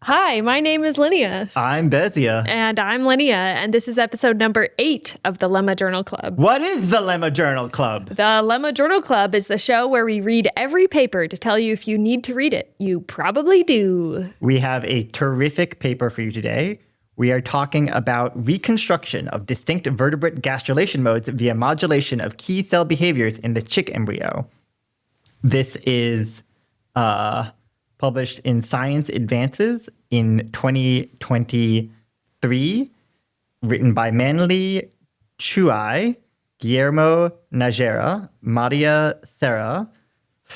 Hi, my name is Linnea. I'm Bezia. And I'm Linnea, and this is episode number 8 of the Lemma Journal Club. What is the Lemma Journal Club? The Lemma Journal Club is the show where we read every paper to tell you if you need to read it. You probably do. We have a terrific paper for you today. We are talking about reconstruction of distinct vertebrate gastrulation modes via modulation of key cell behaviors in the chick embryo. This is published in Science Advances in 2023, written by Manly Chuai, Guillermo Najera, Maria Serra. Do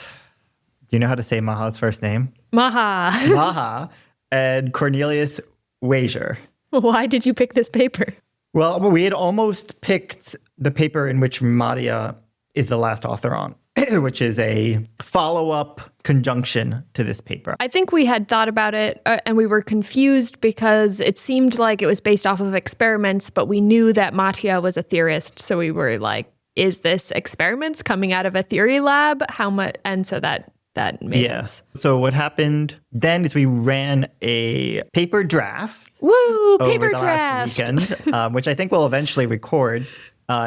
you know how to say Maha's first name? Maha. Maha, and Cornelius Wager. Why did you pick this paper? Well, we had almost picked the paper in which Maria is the last author on, which is a follow-up conjunction to this paper. I think we had thought about it and we were confused because it seemed like it was based off of experiments, but we knew that Mattia was a theorist. So we were like, is this experiments coming out of a theory lab? How much? And so that made us. So what happened then is we ran a paper draft. Woo, paper over the draft. last weekend, which I think we'll eventually record.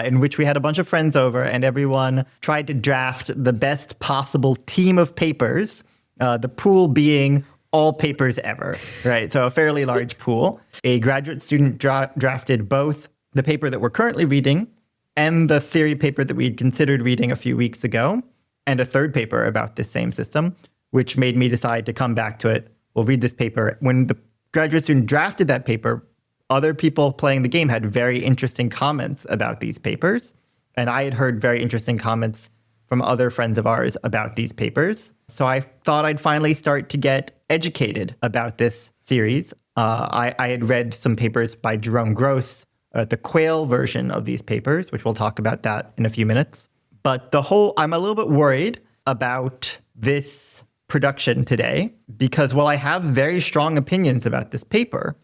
In which we had a bunch of friends over and everyone tried to draft the best possible team of papers, the pool being all papers ever, right? So a fairly large pool. A graduate student drafted both the paper that we're currently reading and the theory paper that we had considered reading a few weeks ago, and a third paper about this same system, which made me decide to come back to it. We'll read this paper. When the graduate student drafted that paper, other people playing the game had very interesting comments about these papers. And I had heard very interesting comments from other friends of ours about these papers. So I thought I'd finally start to get educated about this series. I had read some papers by Jerome Gross, the Quail version of these papers, which we'll talk about that in a few minutes. But I'm a little bit worried about this production today because while I have very strong opinions about this paper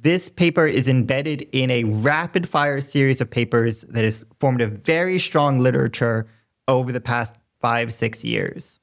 is embedded in a rapid-fire series of papers that has formed a very strong literature over the past 5-6 years.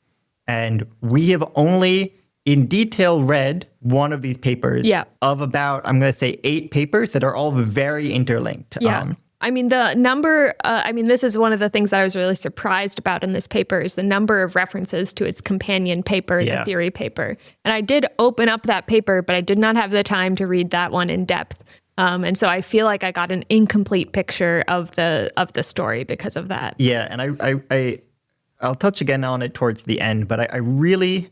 And we have only in detail read one of these papers of about, I'm going to say, 8 papers that are all very interlinked. Yeah. I mean, the number, this is one of the things that I was really surprised about in this paper is the number of references to its companion paper, the theory paper. And I did open up that paper, but I did not have the time to read that one in depth. And so I feel like I got an incomplete picture of the story because of that. Yeah, and I'll touch again on it towards the end, but I really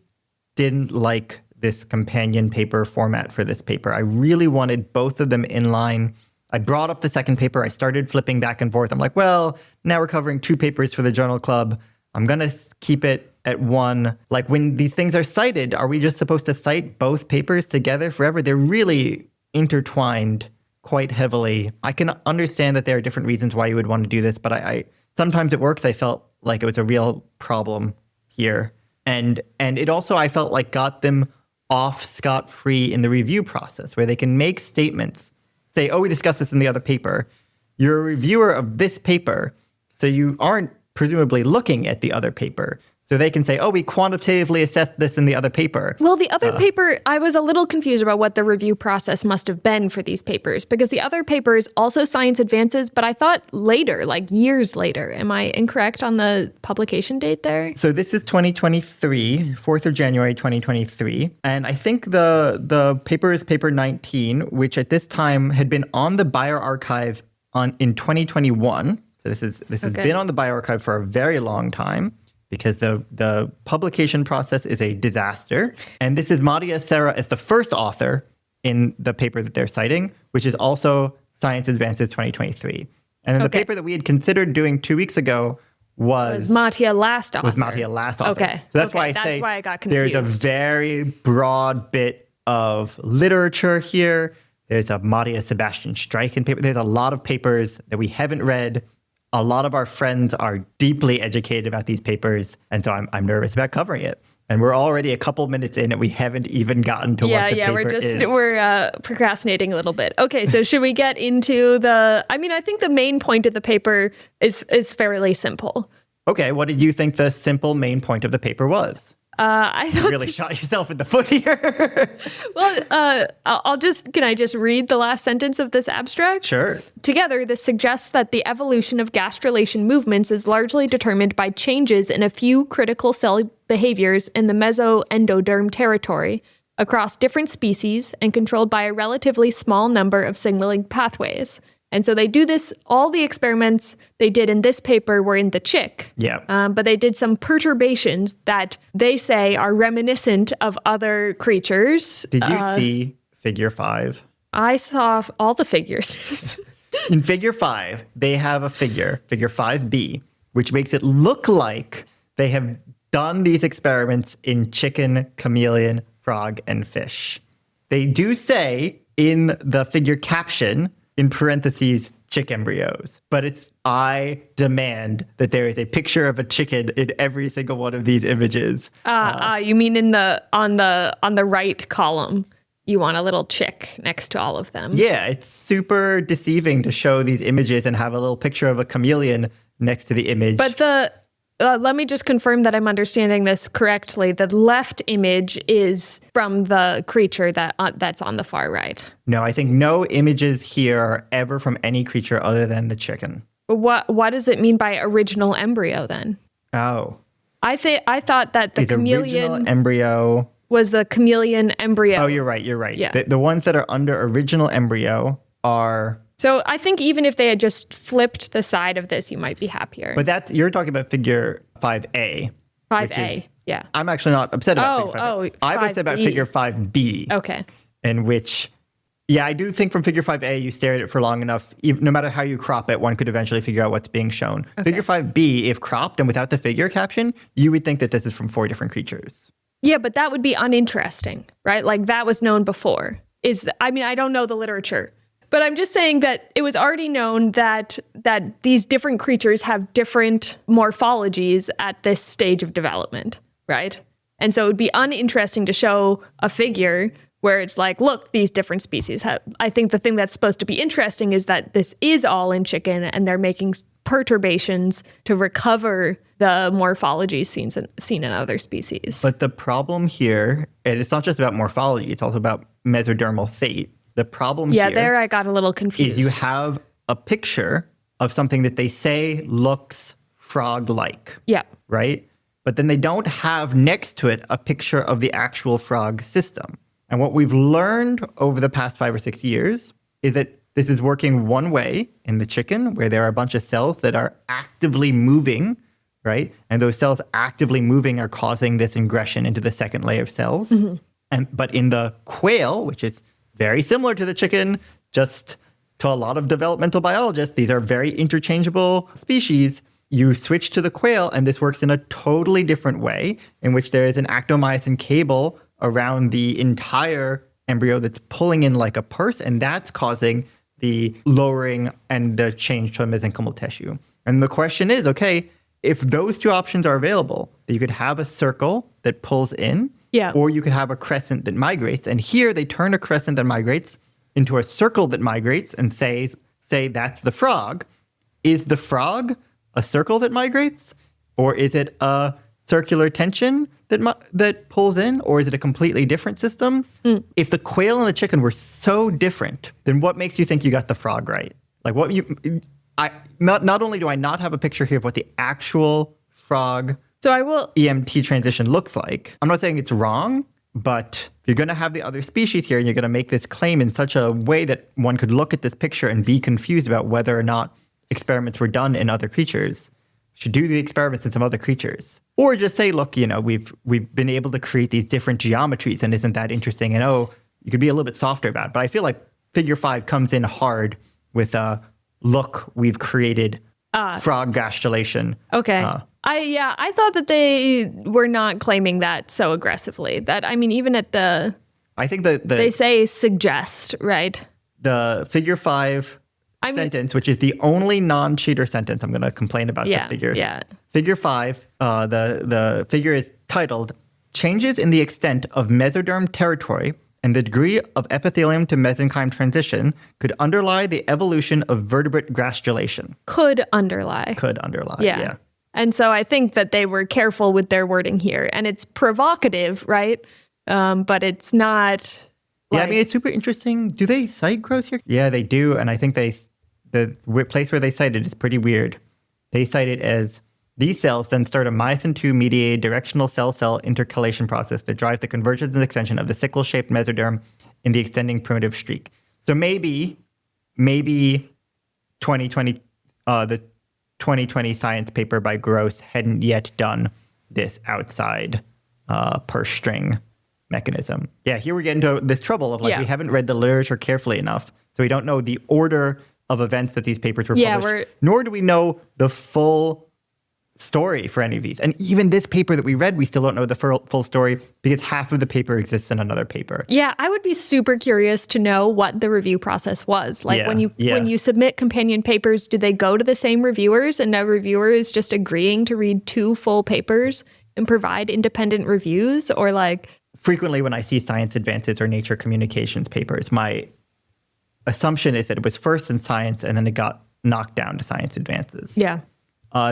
didn't like this companion paper format for this paper. I really wanted both of them in line. I brought up the second paper. I started flipping back and forth. I'm like, well, now we're covering 2 papers for the journal club. I'm going to keep it at one. Like when these things are cited, are we just supposed to cite both papers together forever? They're really intertwined quite heavily. I can understand that there are different reasons why you would want to do this, but I sometimes it works. I felt like it was a real problem here. And it also, I felt like got them off scot-free in the review process where they can make statements say, oh, we discussed this in the other paper. You're a reviewer of this paper, so you aren't presumably looking at the other paper. So they can say, oh, we quantitatively assessed this in the other paper. Well, the other paper, I was a little confused about what the review process must have been for these papers, because the other paper is also Science Advances, but I thought later, like years later. Am I incorrect on the publication date there? So this is 2023, 4th of January, 2023. And I think the paper is paper 19, which at this time had been on the bioRxiv in 2021. So this has been on the bioRxiv for a very long time, because the publication process is a disaster. And this is Maria Serra as the first author in the paper that they're citing, which is also Science Advances 2023. And then the paper that we had considered doing 2 weeks ago was Mattia last author. Okay. So that's why I got confused. There's a very broad bit of literature here. There's a Maria Sebastian Streichen paper. There's a lot of papers that we haven't read. A lot of our friends are deeply educated about these papers, and so I'm nervous about covering it. And we're already a couple minutes in, and we haven't even gotten to what the paper is. We're procrastinating a little bit. Okay, so should we get into I think the main point of the paper is fairly simple. Okay, what did you think the simple main point of the paper was? I You thought, really shot yourself in the foot here. can I just read the last sentence of this abstract? Sure. Together, this suggests that the evolution of gastrulation movements is largely determined by changes in a few critical cell behaviors in the mesoendoderm territory across different species and controlled by a relatively small number of signaling pathways. And so they do this, all the experiments they did in this paper were in the chick. Yeah. But they did some perturbations that they say are reminiscent of other creatures. Did you see figure 5? I saw all the figures. In figure 5, they have a figure 5B, which makes it look like they have done these experiments in chicken, chameleon, frog, and fish. They do say in the figure caption, in parentheses, chick embryos. But I demand that there is a picture of a chicken in every single one of these images. You mean on the right column, you want a little chick next to all of them. Yeah, it's super deceiving to show these images and have a little picture of a chameleon next to the image. But let me just confirm that I'm understanding this correctly. The left image is from the creature that's on the far right. No, I think no images here are ever from any creature other than the chicken. What does it mean by original embryo then? Oh. I thought that the chameleon original embryo was the chameleon embryo. Oh, you're right. Yeah. The ones that are under original embryo are... So I think even if they had just flipped the side of this, you might be happier. But you're talking about figure 5A. 5A, yeah. I'm actually not upset about figure 5A. I was upset about 5B. figure 5B. Okay. In which, yeah, I do think from figure 5A, you stare at it for long enough, no matter how you crop it, one could eventually figure out what's being shown. Okay. Figure 5B, if cropped and without the figure caption, you would think that this is from 4 different creatures. Yeah, but that would be uninteresting, right? Like that was known before. I don't know the literature. But I'm just saying that it was already known that these different creatures have different morphologies at this stage of development, right? And so it would be uninteresting to show a figure where it's like, look, these different species have. I think the thing that's supposed to be interesting is that this is all in chicken and they're making perturbations to recover the morphology seen in other species. But the problem here, and it's not just about morphology, it's also about mesodermal fate. The problem here... Yeah, there I got a little confused. ...is you have a picture of something that they say looks frog-like. Yeah. Right? But then they don't have next to it a picture of the actual frog system. And what we've learned over the past 5 or 6 years is that this is working one way in the chicken, where there are a bunch of cells that are actively moving, right? And those cells actively moving are causing this ingression into the second layer of cells. Mm-hmm. But in the quail, which is very similar to the chicken, just to a lot of developmental biologists, these are very interchangeable species. You switch to the quail, and this works in a totally different way, in which there is an actomyosin cable around the entire embryo that's pulling in like a purse, and that's causing the lowering and the change to a mesenchymal tissue. And the question is, okay, if those two options are available, you could have a circle that pulls in, or you could have a crescent that migrates. And here they turn a crescent that migrates into a circle that migrates and say that's the frog. Is the frog a circle that migrates? Or is it a circular tension that pulls in? Or is it a completely different system? Mm. If the quail and the chicken were so different, then what makes you think you got the frog right? Like not only do I not have a picture here of what the actual frog EMT transition looks like. I'm not saying it's wrong, but you're going to have the other species here and you're going to make this claim in such a way that one could look at this picture and be confused about whether or not experiments were done in other creatures. Should do the experiments in some other creatures. Or just say, look, we've been able to create these different geometries and isn't that interesting? And you could be a little bit softer about it. But I feel like figure 5 comes in hard with look, we've created frog gastrulation. Okay. I thought that they were not claiming that so aggressively. That, even at the... I think that they say suggest, right? The figure 5 sentence, which is the only non-cheater sentence I'm going to complain about the figure. Yeah. Figure 5, the figure is titled, Changes in the Extent of Mesoderm Territory and the Degree of Epithelium to Mesenchyme Transition could underlie the evolution of vertebrate gastrulation. Could underlie. Yeah. And so I think that they were careful with their wording here. And it's provocative, right? But it's not... Yeah, I mean, it's super interesting. Do they cite growth here? Yeah, they do. And I think the place where they cite it is pretty weird. They cite it as, these cells then start a myosin-2 mediated directional cell-cell intercalation process that drives the convergence and extension of the sickle-shaped mesoderm in the extending primitive streak. So maybe 2020, the 2020 science paper by Gross hadn't yet done this outside purse string mechanism. Yeah, here we get into this trouble of we haven't read the literature carefully enough. So we don't know the order of events that these papers were published, nor do we know the full story for any of these. And even this paper that we read, we still don't know the full story because half of the paper exists in another paper. Yeah, I would be super curious to know what the review process was. Like when you submit companion papers, do they go to the same reviewers and a reviewer is just agreeing to read 2 full papers and provide independent reviews? Or like... Frequently when I see Science Advances or Nature Communications papers, my assumption is that it was first in Science and then it got knocked down to Science Advances. Yeah.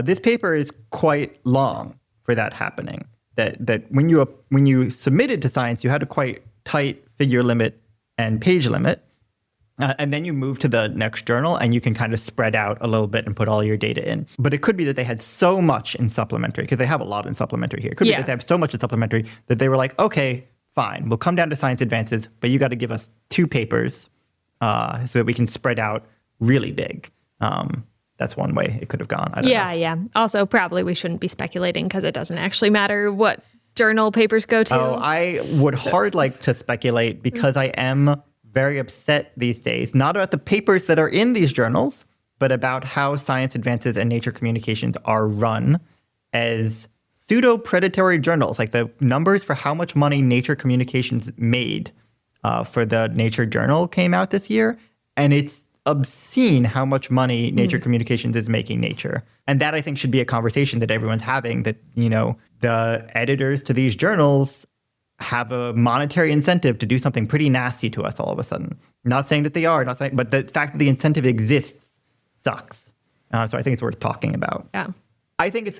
This paper is quite long for that happening. That when you submitted to Science, you had a quite tight figure limit and page limit, and then you move to the next journal, and you can kind of spread out a little bit and put all your data in. But it could be that they had so much in supplementary, because they have a lot in supplementary here. It could be that they have so much in supplementary that they were like, okay, fine, we'll come down to Science Advances, but you got to give us 2 papers so that we can spread out really big. That's one way it could have gone. I don't know. Yeah. Also, probably we shouldn't be speculating because it doesn't actually matter what journal papers go to. Oh, I would hard like to speculate because I am very upset these days, not about the papers that are in these journals, but about how Science Advances and Nature Communications are run as pseudo-predatory journals. Like the numbers for how much money Nature Communications made for the Nature Journal came out this year, and it's obscene how much money Nature Communications is making Nature. And that I think should be a conversation that everyone's having, that, the editors to these journals have a monetary incentive to do something pretty nasty to us all of a sudden. Not saying that they are, but the fact that the incentive exists sucks. So I think it's worth talking about. Yeah. I think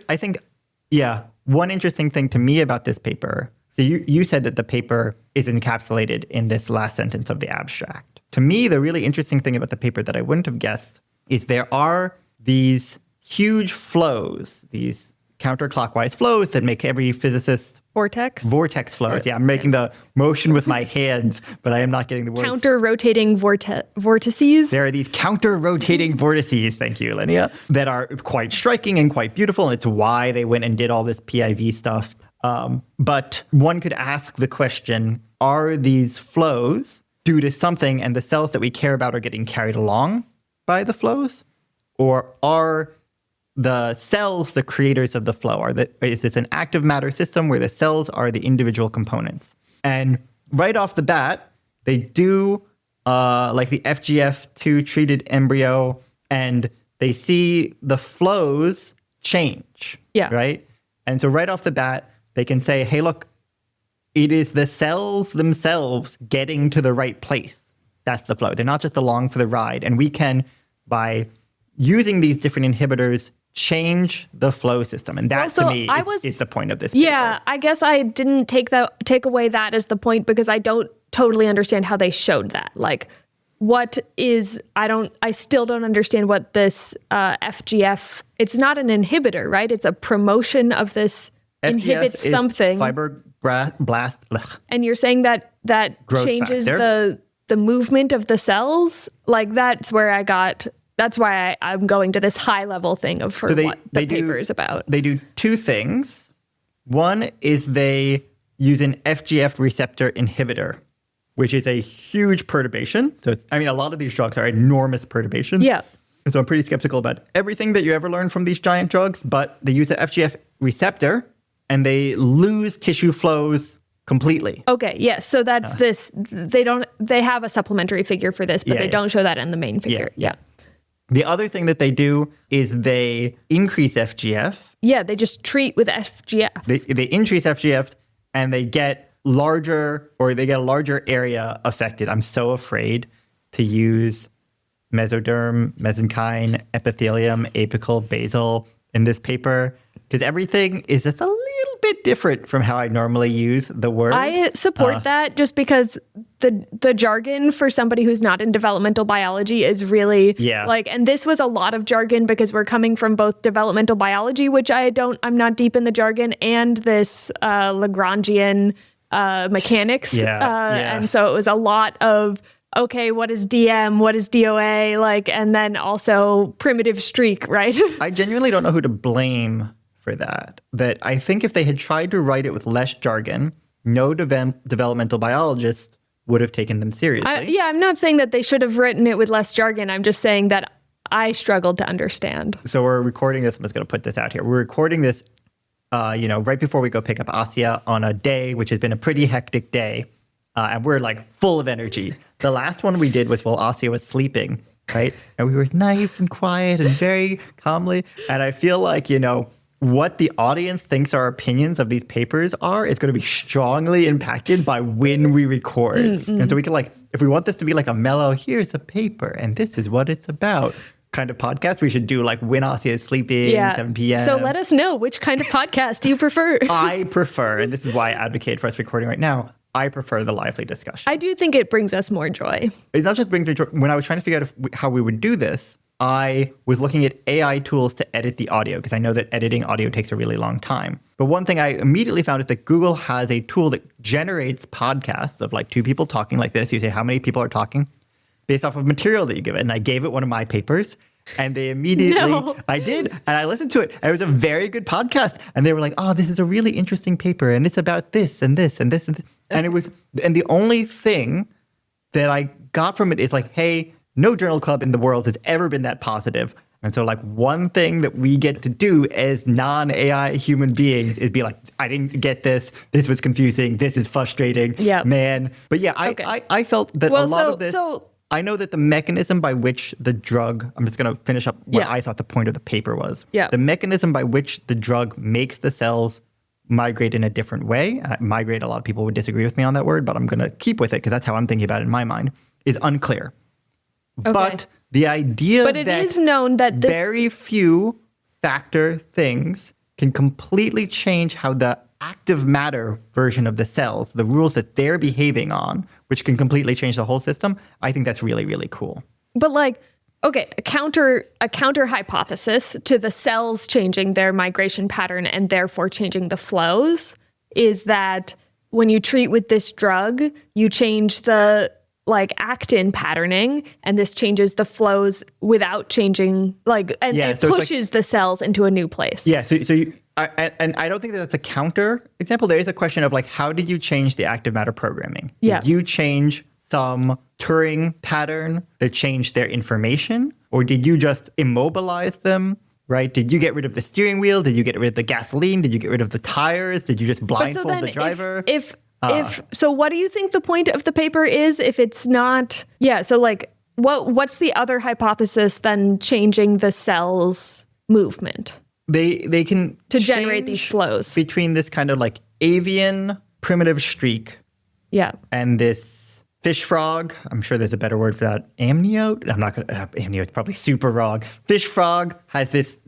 one interesting thing to me about this paper, so you said that the paper is encapsulated in this last sentence of the abstract. To me, the really interesting thing about the paper that I wouldn't have guessed is there are these huge flows, these counterclockwise flows that make every physicist... Vortex flows. Yeah, I'm making the motion with my hands, but I am not getting the words. Counter-rotating vortices. There are these counter-rotating vortices, thank you, Linnea, that are quite striking and quite beautiful, and it's why they went and did all this PIV stuff. But one could ask the question, are these flows due to something and the cells that we care about are getting carried along by the flows? Or are the cells the creators of the flow? Is this an active matter system where the cells are the individual components? And right off the bat, they do like the FGF2 treated embryo, and they see the flows change, right? And so right off the bat, they can say, hey, look, it is the cells themselves getting to the right place. That's the flow. They're not just along for the ride. And we can, by using these different inhibitors, change the flow system. And that, to me, is the point of this paper. Yeah, I guess I didn't take away that as the point because I don't totally understand how they showed that. Like, I still don't understand what this FGF, it's not an inhibitor, right? It's a promotion of this FGF inhibits something. Fibroblast. And you're saying that changes the movement of the cells? Like, that's where that's why I'm going to this high level thing of what the paper is about. They do 2 things. One is they use an FGF receptor inhibitor, which is a huge perturbation. So a lot of these drugs are enormous perturbations. Yeah. And so I'm pretty skeptical about everything that you ever learned from these giant drugs, but they use an FGF receptor and they lose tissue flows completely. Okay, yes. So that's this. They have a supplementary figure for this, but they don't show that in the main figure. Yeah. The other thing that they do is they increase FGF. Yeah, they just treat with FGF. They increase FGF and they get a larger area affected. I'm so afraid to use mesoderm, mesenchyme, epithelium, apical, basal. in this paper because everything is just a little bit different from how I normally use the word. I support that just because the jargon for somebody who's not in developmental biology is really and this was a lot of jargon because we're coming from both developmental biology, which I'm not deep in the jargon, and this Lagrangian mechanics. And so it was a lot of, okay, what is DM? What is DOA? And then also primitive streak, right? I genuinely don't know who to blame for that. That I think if they had tried to write it with less jargon, no developmental biologist would have taken them seriously. I'm not saying that they should have written it with less jargon. I'm just saying that I struggled to understand. So we're recording this. I'm just going to put this out here. We're recording this, right before we go pick up Asya on a day, which has been a pretty hectic day. And we're full of energy. The last one we did was while Asya was sleeping, right? And we were nice and quiet and very calmly. And I feel like, what the audience thinks our opinions of these papers are is going to be strongly impacted by when we record. And so we can if we want this to be a mellow, here's a paper and this is what it's about kind of podcast, we should do when Asya is sleeping, 7 p.m. So let us know, which kind of podcast do you prefer? I prefer, and this is why I advocate for us recording right now, I prefer the lively discussion. I do think it brings us more joy. It not just brings me joy. When I was trying to figure out how we would do this, I was looking at AI tools to edit the audio because I know that editing audio takes a really long time. But one thing I immediately found is that Google has a tool that generates podcasts of two people talking like this. You say how many people are talking based off of material that you give it. And I gave it one of my papers. And they immediately, I did, and I listened to it. And it was a very good podcast. And they were like, oh, this is a really interesting paper. And it's about this and this and this and this. And the only thing that I got from it is hey, no journal club in the world has ever been that positive. And so one thing that we get to do as non-AI human beings is be I didn't get this. This was confusing. This is frustrating. Man. But I felt that a lot of this. I know that the mechanism by which the drug, I'm just going to finish up what I thought the point of the paper was. The mechanism by which the drug makes the cells migrate in a different way, and migrate, a lot of people would disagree with me on that word, but I'm going to keep with it because that's how I'm thinking about it in my mind, is unclear. Okay. But the idea that it is known that very few factor things can completely change how the active matter version of the cells, the rules that they're behaving on, which can completely change the whole system, I think that's really, really cool. But a counter hypothesis to the cells changing their migration pattern and therefore changing the flows is that when you treat with this drug, you change the actin patterning, and this changes the flows without changing it pushes the cells into a new place. Yeah. So I don't think that's a counter example. There is a question of how did you change the active matter programming? Did you change some Turing pattern that changed their information, or did you just immobilize them? Right? Did you get rid of the steering wheel? Did you get rid of the gasoline? Did you get rid of the tires? Did you just blindfold the driver? So what do you think the point of the paper is if it's not? Yeah. So what's the other hypothesis than changing the cell's movement? They can to generate these flows between this kind of avian primitive streak. And this fish frog. I'm sure there's a better word for that. Amniote. I'm not going to have amniote. It's probably super wrong. Fish frog has this,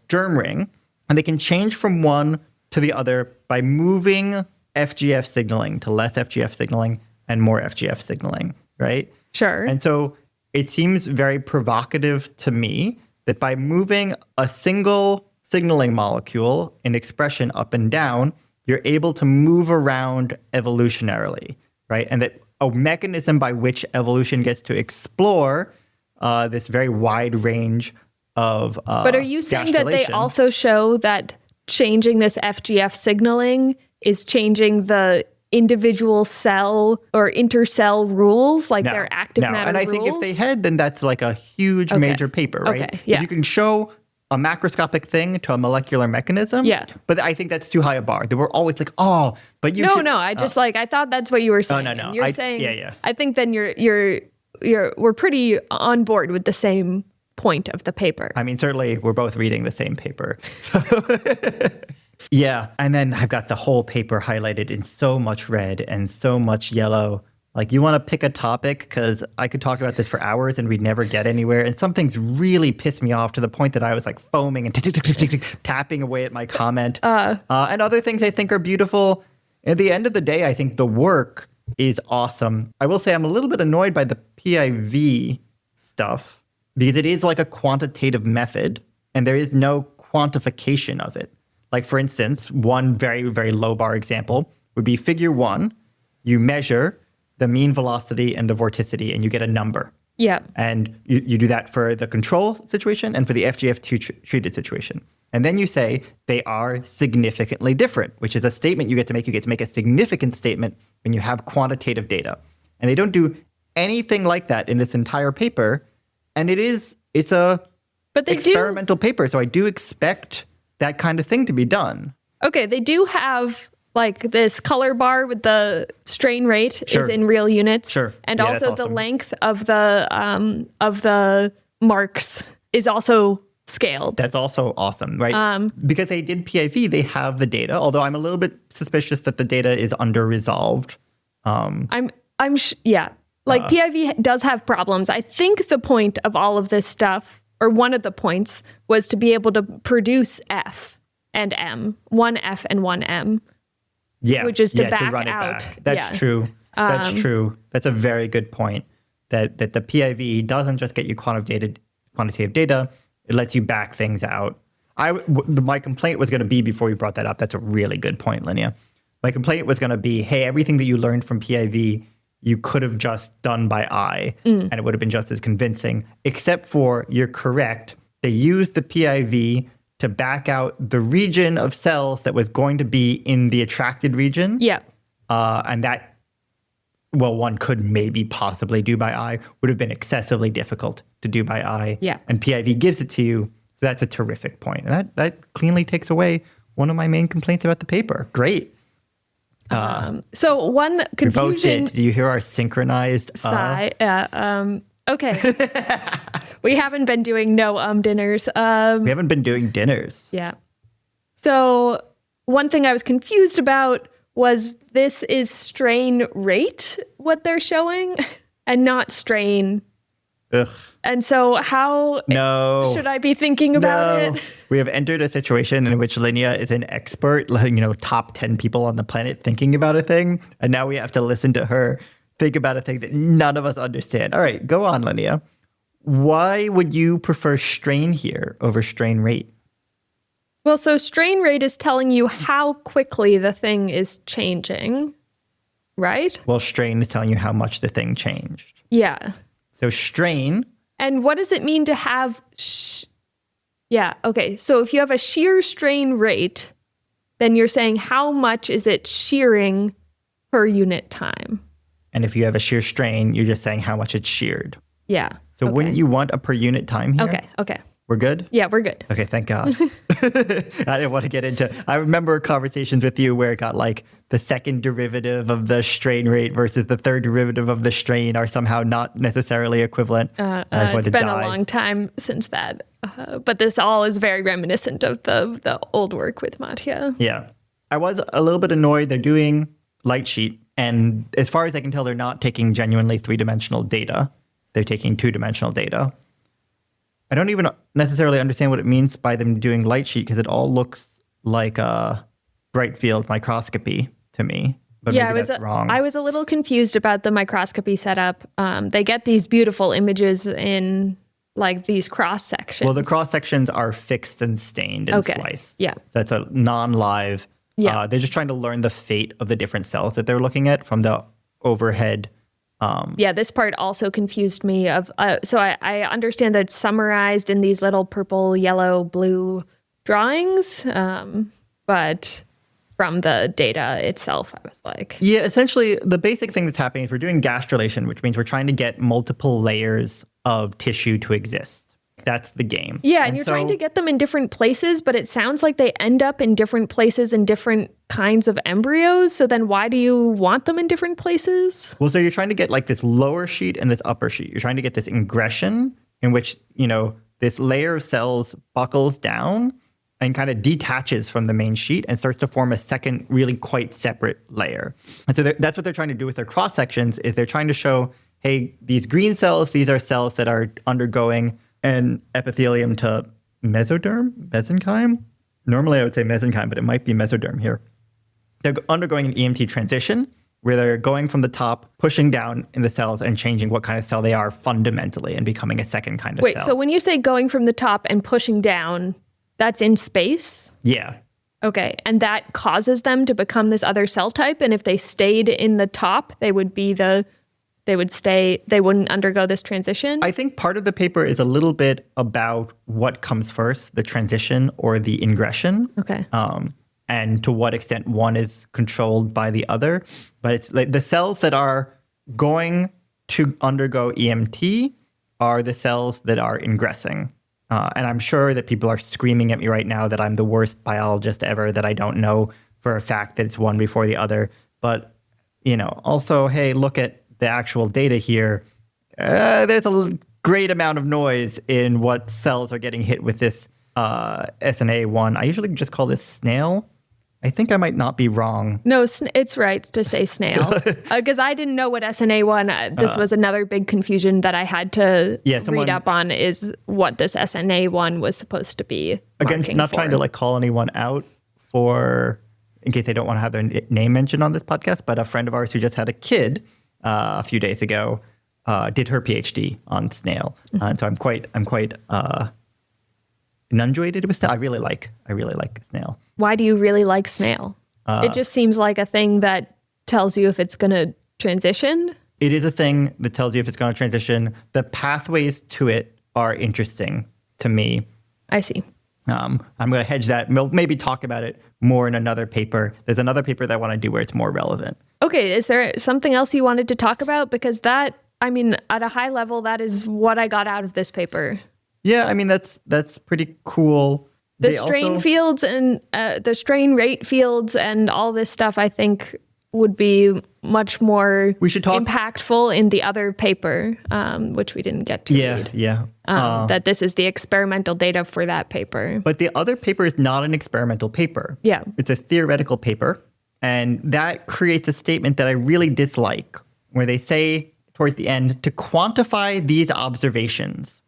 germ ring, and they can change from one to the other by moving FGF signaling to less FGF signaling and more FGF signaling, right? Sure. And so it seems very provocative to me that by moving a single signaling molecule in expression up and down, you're able to move around evolutionarily, right? And that a mechanism by which evolution gets to explore this very wide range of But are you saying that they also show that changing this FGF signaling is changing the individual cell or intercell rules, their active matter rules? And I think if they had, then that's a huge major paper, right? Okay, yeah. If you can show a macroscopic thing to a molecular mechanism. But I think that's too high a bar. They were always but you should... No, I just I thought that's what you were saying. Oh, no. You're saying, I think then we're pretty on board with the same point of the paper. I mean, certainly we're both reading the same paper. So yeah. And then I've got the whole paper highlighted in so much red and so much yellow. Like, you want to pick a topic because I could talk about this for hours and we'd never get anywhere. And some things really pissed me off to the point that I was like foaming and tapping away at my comment. And other things I think are beautiful. At the end of the day, I think the work is awesome. I will say I'm a little bit annoyed by the PIV stuff because it is like a quantitative method and there is no quantification of it. Like, for instance, one very, very low bar example would be figure 1. You measure the mean velocity and the vorticity, and you get a number. Yeah. And you do that for the control situation and for the FGF2 treated situation. And then you say they are significantly different, which is a statement you get to make. You get to make a significant statement when you have quantitative data. And they don't do anything like that in this entire paper. And it's a experimental paper. So I do expect that kind of thing to be done. Okay, they do have like this color bar with the strain rate is in real units. Sure. And also the length of the marks is also scaled. That's also awesome, right? Because they did PIV, they have the data, although I'm a little bit suspicious that the data is under-resolved. PIV does have problems. I think the point of all of this stuff, or one of the points, was to be able to produce F and M, one F and one M. Yeah, which is to back run it out. Back. That's true. That's true. That's a very good point. That the PIV doesn't just get you quantitative data; it lets you back things out. My complaint was going to be, before you brought that up, that's a really good point, Linnea. My complaint was going to be, hey, everything that you learned from PIV, you could have just done by eye, and it would have been just as convincing. Except for, you're correct, they used the PIV to back out the region of cells that was going to be in the attracted region. Yeah. And that, well, one could maybe possibly do by eye, would have been excessively difficult to do by eye. Yeah. And PIV gives it to you. So that's a terrific point. And that cleanly takes away one of my main complaints about the paper. Great. So one confusion. Do you hear our synchronized sigh? Okay. We haven't been doing dinners. We haven't been doing dinners. Yeah. So one thing I was confused about was this is strain rate, what they're showing, and not strain. Ugh. And so how should I be thinking about it? We have entered a situation in which Linnea is an expert, top 10 people on the planet thinking about a thing. And now we have to listen to her think about a thing that none of us understand. All right, go on, Linnea. Why would you prefer strain here over strain rate? Well, so strain rate is telling you how quickly the thing is changing, right? Well, strain is telling you how much the thing changed. Yeah. So strain. And what does it mean to have... Yeah, okay. So if you have a shear strain rate, then you're saying how much is it shearing per unit time? And if you have a shear strain, you're just saying how much it's sheared. Yeah. So wouldn't you want a per unit time here? Okay. We're good? Yeah, we're good. Okay, thank God. I didn't want to get into... I remember conversations with you where it got like the second derivative of the strain rate versus the third derivative of the strain are somehow not necessarily equivalent. It's been a long time since that. But this all is very reminiscent of the old work with Mattia. Yeah. I was a little bit annoyed. They're doing light sheet. And as far as I can tell, they're not taking genuinely three-dimensional data. They're taking two-dimensional data. I don't even necessarily understand what it means by them doing light sheet because it all looks like a bright field microscopy to me. But maybe that's wrong. I was a little confused about the microscopy setup. They get these beautiful images in like these cross sections. Well, the cross sections are fixed and stained and sliced. Yeah. So that's a non-live. Yeah. They're just trying to learn the fate of the different cells that they're looking at from the overhead. This part also confused me. So I understand that it's summarized in these little purple, yellow, blue drawings, but from the data itself, I was like... Yeah, essentially, the basic thing that's happening is we're doing gastrulation, which means we're trying to get multiple layers of tissue to exist. That's the game. Yeah, and you're trying to get them in different places, but it sounds like they end up in different places in different kinds of embryos. So then why do you want them in different places? Well, so you're trying to get like this lower sheet and this upper sheet. You're trying to get this ingression in which, this layer of cells buckles down and kind of detaches from the main sheet and starts to form a second really quite separate layer. And so that's what they're trying to do with their cross sections is they're trying to show, hey, these green cells, these are cells that are undergoing an epithelium to mesenchyme. Normally I would say mesenchyme, but it might be mesoderm here. They're undergoing an EMT transition where they're going from the top, pushing down in the cells and changing what kind of cell they are fundamentally and becoming a second kind of cell. Wait, so when you say going from the top and pushing down, that's in space? Yeah. Okay, and that causes them to become this other cell type, and if they stayed in the top, they wouldn't undergo this transition? I think part of the paper is a little bit about what comes first, the transition or the ingression. Okay. And to what extent one is controlled by the other. But it's like the cells that are going to undergo EMT are the cells that are ingressing. And I'm sure that people are screaming at me right now that I'm the worst biologist ever, that I don't know for a fact that it's one before the other. But, also, hey, look at the actual data here. There's a great amount of noise in what cells are getting hit with this SNA1. I usually just call this snail. I think I might not be wrong. No, it's right to say snail. Because I didn't know what SNA1, this was another big confusion that I had to read up on, is what this SNA1 was supposed to be. Again, not trying to call anyone out in case they don't want to have their name mentioned on this podcast, but a friend of ours who just had a kid a few days ago did her PhD on snail. And so I'm quite inundated with snail. I really like snail. Why do you really like snail? It just seems like a thing that tells you if it's going to transition. It is a thing that tells you if it's going to transition. The pathways to it are interesting to me. I see. I'm going to hedge that. We'll maybe talk about it more in another paper. There's another paper that I want to do where it's more relevant. Okay. Is there something else you wanted to talk about? Because at a high level, that is what I got out of this paper. Yeah, that's pretty cool. The strain fields and the strain rate fields and all this stuff, I think, would be much more impactful in the other paper, which we didn't get to read. Yeah. That this is the experimental data for that paper. But the other paper is not an experimental paper. Yeah. It's a theoretical paper. And that creates a statement that I really dislike, where they say towards the end, to quantify these observations,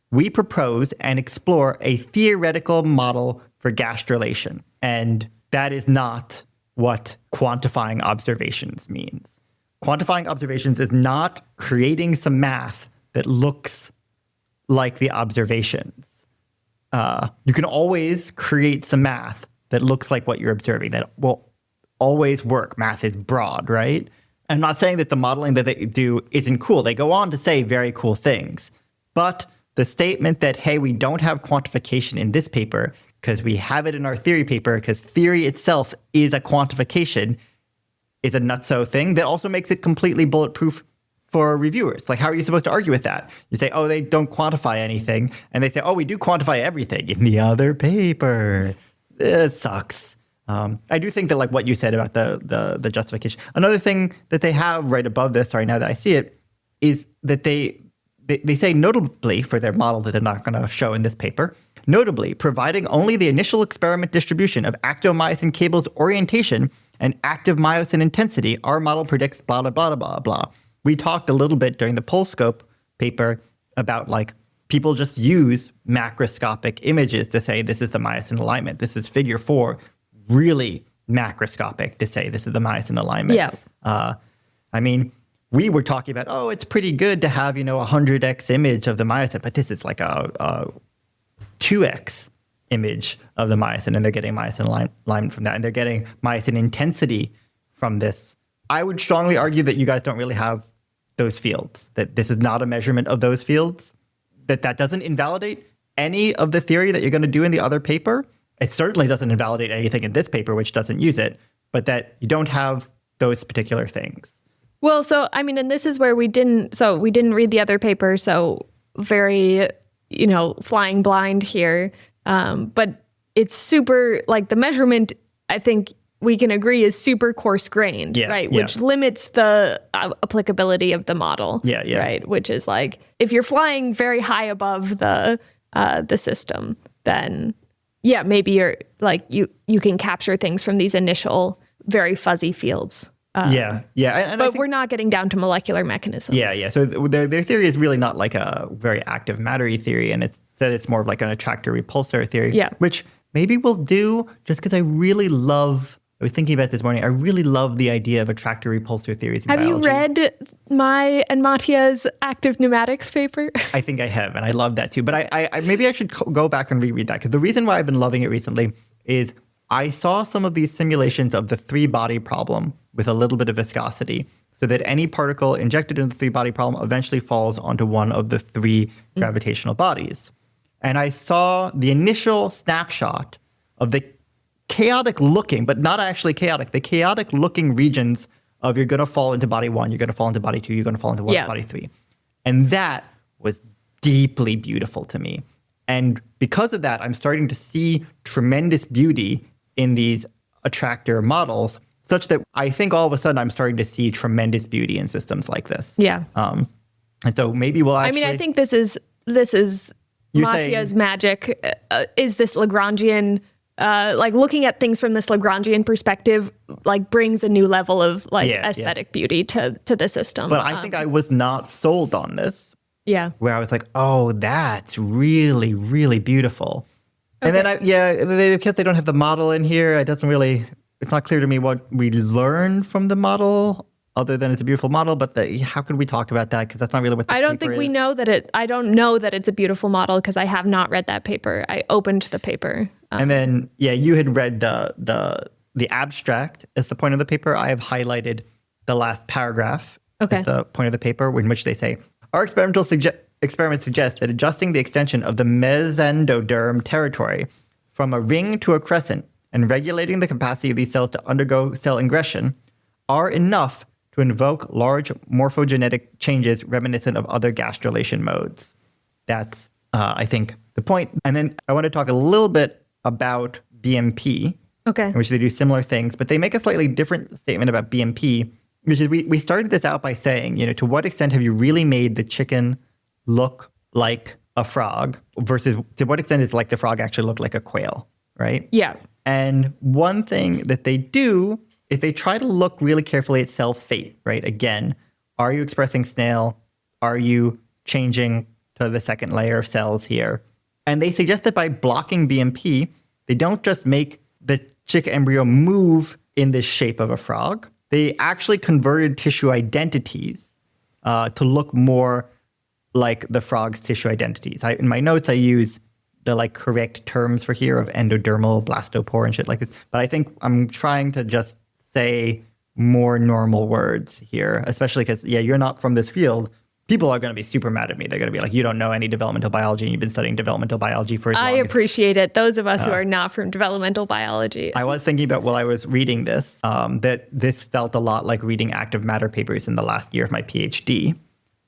we propose and explore a theoretical model for gastrulation. And that is not what quantifying observations means. Quantifying observations is not creating some math that looks like the observations. You can always create some math that looks like what you're observing. That will always work. Math is broad, right? I'm not saying that the modeling that they do isn't cool. They go on to say very cool things. But the statement that, hey, we don't have quantification in this paper because we have it in our theory paper because theory itself is a quantification is a nutso thing that also makes it completely bulletproof for reviewers. Like, how are you supposed to argue with that? You say, oh, they don't quantify anything. And they say, oh, we do quantify everything in the other paper. It sucks. I do think that, like what you said about the justification. Another thing that they have right above this, sorry, now that I see it, is that they say notably for their model that they're not going to show in this paper, notably providing only the initial experiment distribution of actomyosin cables orientation and active myosin intensity, our model predicts blah, blah, blah, blah, blah. We talked a little bit during the Polscope paper about like people just use macroscopic images to say this is the myosin alignment. This is figure 4, really macroscopic to say this is the myosin alignment. Yeah. We were talking about, oh, it's pretty good to have, 100x image of the myosin, but this is like a 2x image of the myosin, and they're getting myosin alignment from that, and they're getting myosin intensity from this. I would strongly argue that you guys don't really have those fields, that this is not a measurement of those fields, that doesn't invalidate any of the theory that you're going to do in the other paper. It certainly doesn't invalidate anything in this paper, which doesn't use it, but that you don't have those particular things. Well, and this is where we didn't read the other paper, so very, flying blind here. But it's super, like the measurement, I think we can agree is super coarse grained, right? Which limits the applicability of the model, right? Which is like, if you're flying very high above the system, then yeah, maybe you're like, you can capture things from these initial very fuzzy fields. Yeah. And but we're not getting down to molecular mechanisms. Yeah. So their theory is really not like a very active matter-y theory, and it's more of like an attractor-repulsor theory, which maybe we'll do just because I was thinking about this morning, I really love the idea of attractor-repulsor theories in biology. Have you read my and Mattia's active pneumatics paper? I think I have, and I love that too. But I maybe I should go back and reread that, because the reason why I've been loving it recently is I saw some of these simulations of the three-body problem with a little bit of viscosity, so that any particle injected into the three-body problem eventually falls onto one of the three gravitational bodies. And I saw the initial snapshot of the chaotic looking, but not actually chaotic, the chaotic looking regions of you're going to fall into body 1, you're going to fall into body 2, you're going to fall into body 3. And that was deeply beautiful to me. And because of that, I'm starting to see tremendous beauty in these attractor models, such that I think all of a sudden I'm starting to see tremendous beauty in systems like this. Yeah. And so maybe we'll actually... I think this is Mattia's magic, is this Lagrangian... like looking at things from this Lagrangian perspective, like brings a new level of aesthetic beauty to the system. But I think I was not sold on this. Yeah. Where I was like, oh, that's really, really beautiful. Okay. And then because they don't have the model in here, it's not clear to me what we learned from the model other than it's a beautiful model. But how could we talk about that? Because that's not really what the paper is. I don't know that it's a beautiful model because I have not read that paper. I opened the paper. And then, you had read the abstract as the point of the paper. I have highlighted the last paragraph as the point of the paper, in which they say, our experiments suggest that adjusting the extension of the mesendoderm territory from a ring to a crescent and regulating the capacity of these cells to undergo cell ingression are enough to invoke large morphogenetic changes reminiscent of other gastrulation modes. That's, I think, the point. And then I want to talk a little bit about BMP, in which they do similar things, but they make a slightly different statement about BMP, which is we started this out by saying, to what extent have you really made the chicken look like a frog versus to what extent is like the frog actually look like a quail, right? Yeah. And one thing that they do is they try to look really carefully at cell fate, right? Again, are you expressing snail? Are you changing to the second layer of cells here? And they suggest that by blocking BMP, they don't just make the chick embryo move in the shape of a frog. They actually converted tissue identities to look more like the frog's tissue identities. In my notes, I use the correct terms for here of endodermal, blastopore, and shit like this. But I think I'm trying to just say more normal words here, especially because, you're not from this field. People are going to be super mad at me. They're going to be like, you don't know any developmental biology and you've been studying developmental biology for as long I appreciate it. Those of us who are not from developmental biology. I was thinking about while I was reading this, that this felt a lot like reading active matter papers in the last year of my PhD.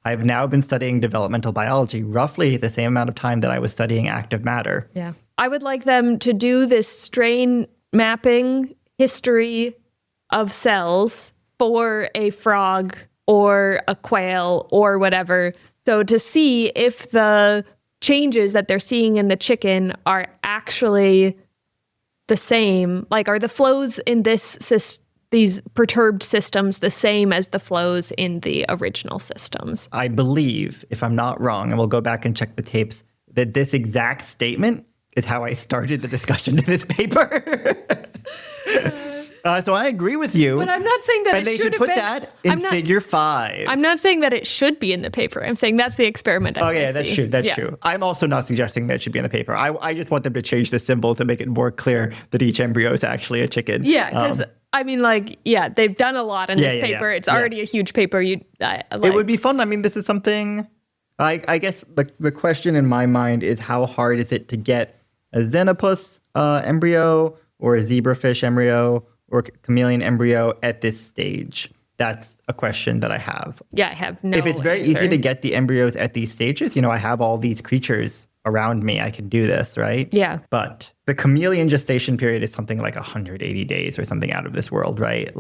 I've now been studying developmental biology roughly the same amount of time that I was studying active matter. Yeah. I would like them to do this strain mapping history of cells for a frog or a quail or whatever. So to see if the changes that they're seeing in the chicken are actually the same, are the flows in these perturbed systems the same as the flows in the original systems? I believe, if I'm not wrong, and we'll go back and check the tapes, that this exact statement is how I started the discussion to this paper. So I agree with you. But I'm not saying that and it they should should put that in figure 5. I'm not saying that it should be in the paper. I'm saying that's the experiment. That's true. That's true. I'm also not suggesting that it should be in the paper. I just want them to change the symbol to make it more clear that each embryo is actually a chicken. Yeah, because they've done a lot in this paper. It's already a huge paper. It would be fun. This is something. I guess the question in my mind is how hard is it to get a xenopus embryo or a zebrafish embryo or chameleon embryo at this stage? That's a question that I have. Yeah, I have no If it's very easy to get the embryos at these stages, I have all these creatures around me. I can do this, right? Yeah. But the chameleon gestation period is something like 180 days or something out of this world, right?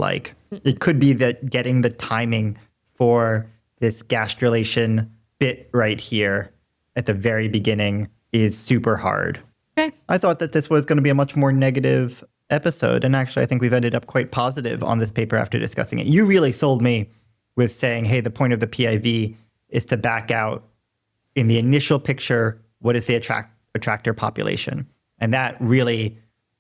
It could be that getting the timing for this gastrulation bit right here at the very beginning is super hard. Okay. I thought that this was going to be a much more negative episode. And actually, I think we've ended up quite positive on this paper after discussing it. You really sold me with saying, hey, the point of the PIV is to back out in the initial picture, what is the attractor population? And that really,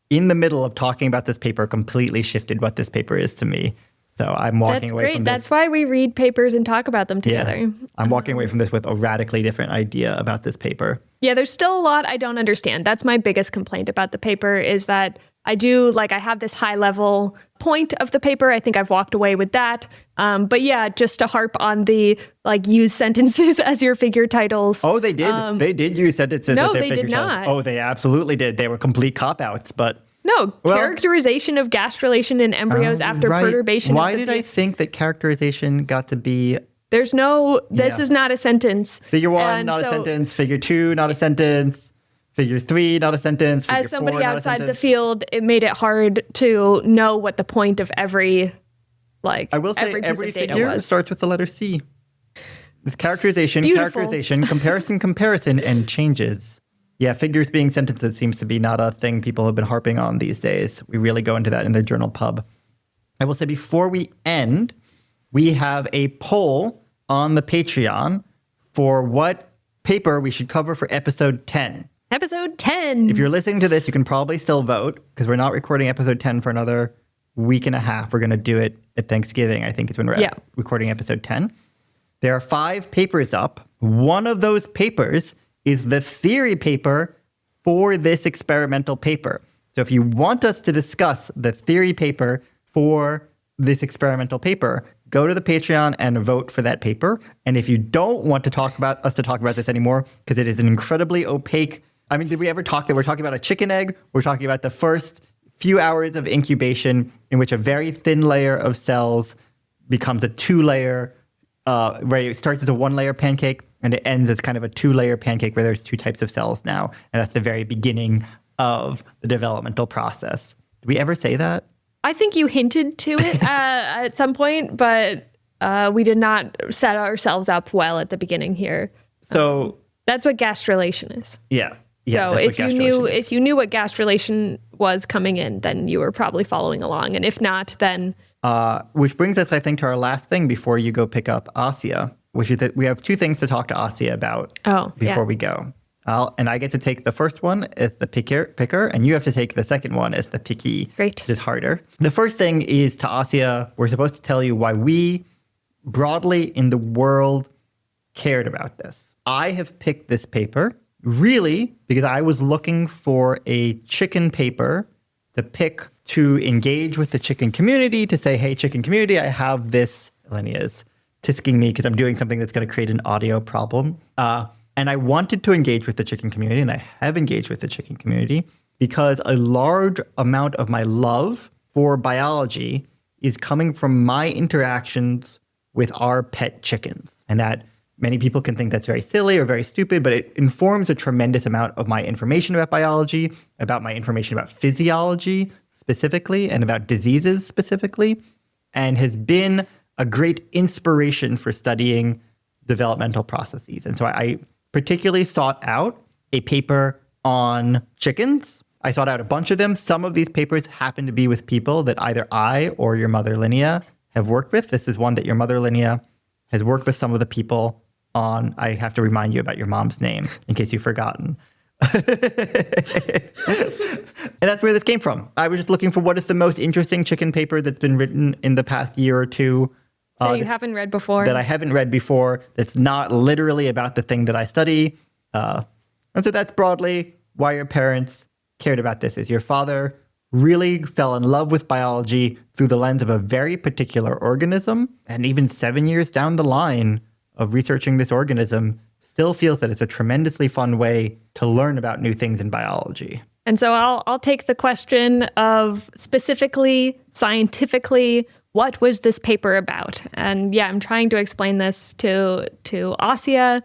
in the middle of talking about this paper, completely shifted what this paper is to me. So I'm walking away from this. That's why we read papers and talk about them together. Yeah. I'm walking away from this with a radically different idea about this paper. Yeah, there's still a lot I don't understand. That's my biggest complaint about the paper is that I have this high level point of the paper. I think I've walked away with that. But yeah, just to harp on the use sentences as your figure titles. Oh, they did. They did use sentences as their figure titles. No, they did not. Oh, they absolutely did. They were complete cop-outs, but... No, characterization of gastrulation in embryos after perturbation. Why did I think that characterization got to be... There's no... This is not a sentence. Figure 1, not a sentence. Figure 2, not a sentence. Figure 3, not a sentence. Figure as somebody 4, outside the field, it made it hard to know what the point of every I will say every figure starts with the letter C. It's characterization, Beautiful. comparison, and changes. Yeah, figures being sentences seems to be not a thing people have been harping on these days. We really go into that in the journal pub. I will say before we end, we have a poll on the Patreon for what paper we should cover for episode 10. Episode 10. If you're listening to this, you can probably still vote because we're not recording episode 10 for another week and a half. We're going to do it at Thanksgiving, I think is when we're recording episode 10. There are 5 papers up. One of those papers is the theory paper for this experimental paper. So if you want us to discuss the theory paper for this experimental paper, go to the Patreon and vote for that paper. And if you don't want to talk about this anymore, because it is an incredibly opaque... I mean, did we ever talk that we're talking about a chicken egg? We're talking about the first few hours of incubation in which a very thin layer of cells becomes a 2-layer, it starts as a 1-layer pancake and it ends as kind of a 2-layer pancake where there's 2 types of cells now. And that's the very beginning of the developmental process. Did we ever say that? I think you hinted to it at some point, but we did not set ourselves up well at the beginning here. So that's what gastrulation is. Yeah. So if you knew what gastrulation was coming in, then you were probably following along. And if not, then... which brings us, I think, to our last thing before you go pick up Asya, which is that we have 2 things to talk to Asya about before we go. And I get to take the first one as the picker, and you have to take the second one as the picky, Great. which is harder. The first thing is to Asya, we're supposed to tell you why we, broadly in the world, cared about this. I have picked this paper really because I was looking for a chicken paper to pick to engage with the chicken community, to say, hey, chicken community, I have this. Lenny is tisking me because I'm doing something that's going to create an audio problem. And I wanted to engage with the chicken community, and I have engaged with the chicken community because a large amount of my love for biology is coming from my interactions with our pet chickens. And that many people can think that's very silly or very stupid, but it informs a tremendous amount of my information about biology, about my information about physiology specifically, and about diseases specifically, and has been a great inspiration for studying developmental processes. And so I particularly sought out a paper on chickens. I sought out a bunch of them. Some of these papers happen to be with people that either I or your mother, Linnea, have worked with. This is one that your mother, Linnea, has worked with some of the people on. I have to remind you about your mom's name in case you've forgotten. And that's where this came from. I was just looking for what is the most interesting chicken paper that's been written in the past year or two. That you haven't read before. That I haven't read before. That's not literally about the thing that I study. And so that's broadly why your parents cared about this. Is your father really fell in love with biology through the lens of a very particular organism. And even 7 years down the line of researching this organism, still feels that it's a tremendously fun way to learn about new things in biology. And so I'll take the question of specifically, scientifically, what was this paper about? And yeah, I'm trying to explain this to Asya.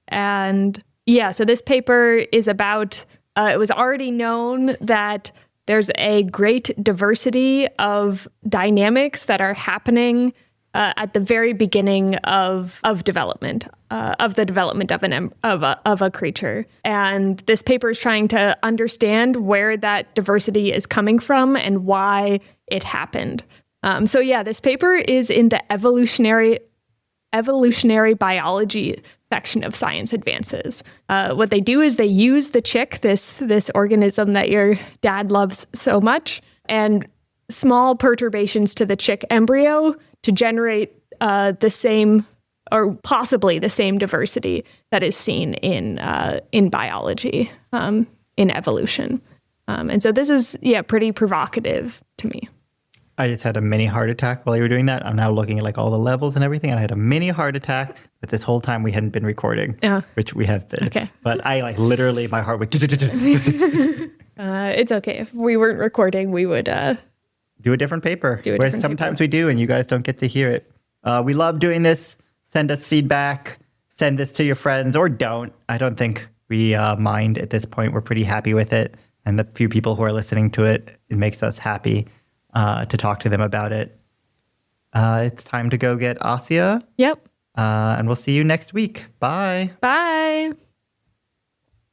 And yeah, so this paper is about, it was already known that there's a great diversity of dynamics that are happening at the very beginning of development, of the development of a creature. And this paper is trying to understand where that diversity is coming from and why it happened. So yeah, this paper is in the evolutionary biology section of Science Advances. What they do is they use the chick, this organism that your dad loves so much, and small perturbations to the chick embryo to generate the same, or possibly the same, diversity that is seen in biology, in evolution. And so this is, pretty provocative to me. I just had a mini heart attack while you were doing that. I'm now looking at like all the levels and everything, and I had a mini heart attack. But this whole time we hadn't been recording, which we have been. Okay. But I like literally, my heart would. It's okay. If we weren't recording, we would do a different paper. Sometimes we do, and you guys don't get to hear it. We love doing this. Send us feedback. Send this to your friends, or don't. I don't think we mind at this point. We're pretty happy with it, and the few people who are listening to it, it makes us happy to talk to them about it. It's time to go get Asya. Yep. And we'll see you next week. Bye. Bye.